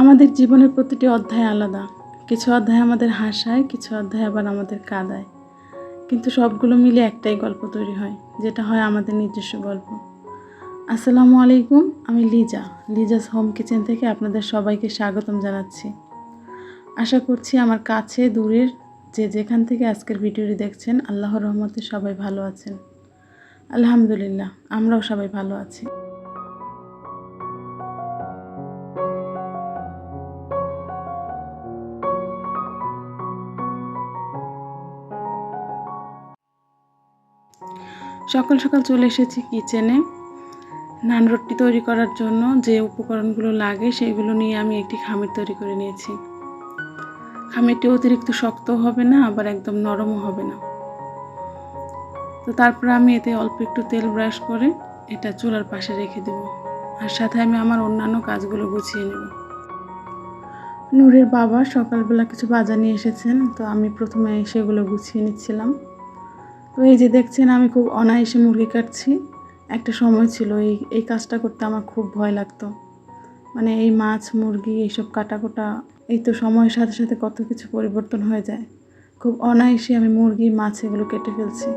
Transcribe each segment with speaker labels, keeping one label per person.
Speaker 1: আমাদের জীবনের প্রতিটি অধ্যায় আলাদা। কিছু অধ্যায় আমাদের হাসায়, কিছু অধ্যায় আবার আমাদের কাঁদায়, কিন্তু সবগুলো মিলে একটাই গল্প তৈরি হয়, যেটা হয় আমাদের নিজস্ব গল্প। আসসালামু আলাইকুম, আমি লিজাস হোম কিচেন থেকে আপনাদের সবাইকে স্বাগতম জানাচ্ছি। আশা করছি আমার কাছে দূরের যে যেখান থেকে আজকের ভিডিওটি দেখছেন, আল্লাহর রহমতে সবাই ভালো আছেন। আলহামদুলিল্লাহ, আমরাও সবাই ভালো আছি। সকাল সকাল চলে এসেছি কিচেনে। নান রুটি তৈরি করার জন্য যে উপকরণগুলো লাগে সেগুলো নিয়ে আমি একটি খামির তৈরি করে নিয়েছি। খামিরটি অতিরিক্ত শক্ত হবে না, আবার একদম নরমও হবে না। তো তারপর আমি এতে অল্প একটু তেল ব্রাশ করে এটা চুলার পাশে রেখে দেব, আর সাথে আমি আমার অন্যান্য কাজগুলো গুছিয়ে নেব। নূরের বাবা সকালবেলা কিছু বাজার নিয়ে এসেছেন, তো আমি প্রথমে সেগুলো গুছিয়ে নিচ্ছিলাম। তো এই যে দেখছেন, আমি খুব অনায়াসে মুরগি কাটছি। একটা সময় ছিল এই কাজটা করতে আমার খুব ভয় লাগতো, মানে এই মাছ মুরগি এইসব কাটাকুটা, এই তো সময়ের সাথে সাথে কত কিছু পরিবর্তন হয়ে যায়। খুব অনায়াসে আমি মুরগি মাছ এগুলো কেটে ফেলছি।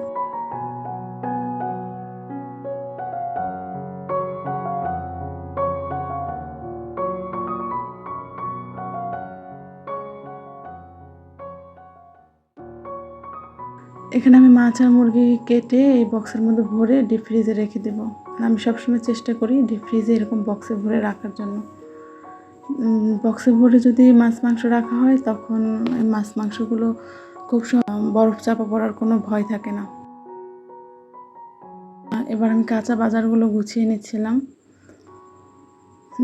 Speaker 1: এখানে আমি মাছ আর মুরগি কেটে এই বক্সের মধ্যে ভরে ডিপ ফ্রিজে রেখে দেবো। আর আমি সবসময় চেষ্টা করি ডিপ ফ্রিজে এরকম বক্সে ভরে রাখার জন্য। বক্সে ভরে যদি মাছ মাংস রাখা হয়, তখন মাছ মাংসগুলো খুব বরফ চাপা পড়ার কোনো ভয় থাকে না। এবার আমি কাঁচা বাজারগুলো গুছিয়ে নিচ্ছিলাম।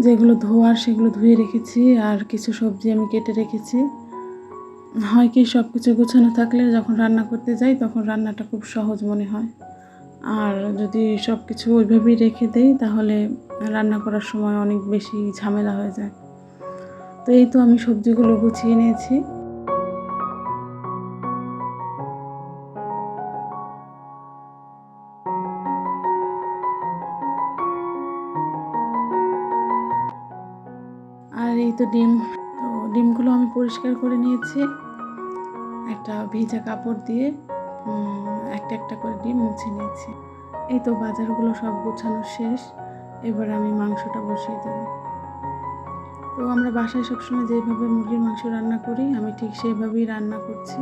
Speaker 1: যেগুলো ধোয়ার সেগুলো ধুয়ে রেখেছি, আর কিছু সবজি আমি কেটে রেখেছি। হয় কি, সব কিছু গোছানো থাকলে যখন রান্না করতে যাই তখন রান্নাটা খুব সহজ মনে হয়। আর যদি সব কিছু ওইভাবেই রেখে দেই তাহলে রান্না করার সময় অনেক বেশি ঝামেলা হয়ে যায়। তো এই তো আমি সবজিগুলো গুছিয়ে নিয়েছি। আর এই তো ডিমগুলো আমি পরিষ্কার করে নিয়েছি। একটা ভেজা কাপড় দিয়ে একটা একটা করে ডিম মুছে নিয়েছি। এই তো বাজারগুলো সব গোছানো শেষ। এবার আমি মাংসটা বসিয়ে দেবো। তো আমরা বাসায় সবসময় যেভাবে মুরগির মাংস রান্না করি, আমি ঠিক সেইভাবেই রান্না করছি।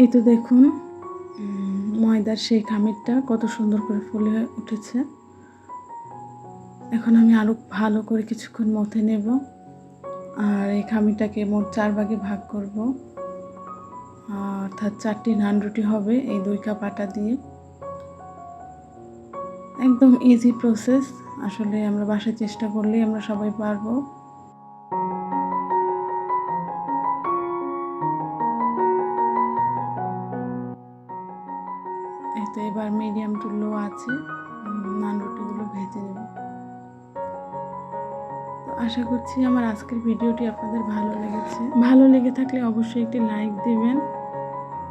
Speaker 1: এই তো দেখুন, ময়দার সেই খামিরটা কত সুন্দর করে ফুলে উঠেছে। এখন আমি আরও ভালো করে কিছুক্ষণ মথে নেব, আর এই খামিরটাকে মোট 4 ভাগে ভাগ করব। অর্থাৎ 4টি নান রুটি হবে এই 2 কাপ আটা দিয়ে। একদম ইজি প্রসেস। আসলে আমরা বাসায় চেষ্টা করলেই আমরা সবাই পারবো। এই তো এবার মিডিয়াম টু লো আছে নান রুটিগুলো ভেজে নেব। তো আশা করছি আমার আজকের ভিডিওটি আপনাদের ভালো লেগেছে। ভালো লেগে থাকলে অবশ্যই একটি লাইক দিবেন,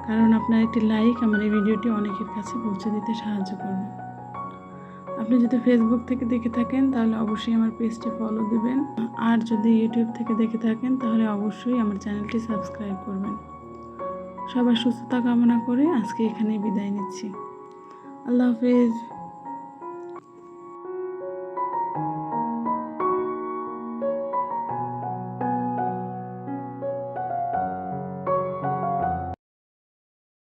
Speaker 1: কারণ আপনার একটি লাইক আমার এই ভিডিওটি অনেকের কাছে পৌঁছে দিতে সাহায্য করবে। আপনি যদি ফেসবুক থেকে দেখে থাকেন তাহলে অবশ্যই আমার পেজটি ফলো দিবেন, আর যদি ইউটিউব থেকে দেখে থাকেন তাহলে অবশ্যই আমার চ্যানেলটি সাবস্ক্রাইব করবেন। সবার সুস্থতা কামনা করে আজকে এখানেই বিদায় নিচ্ছি। আল্লাহ হাফেজ।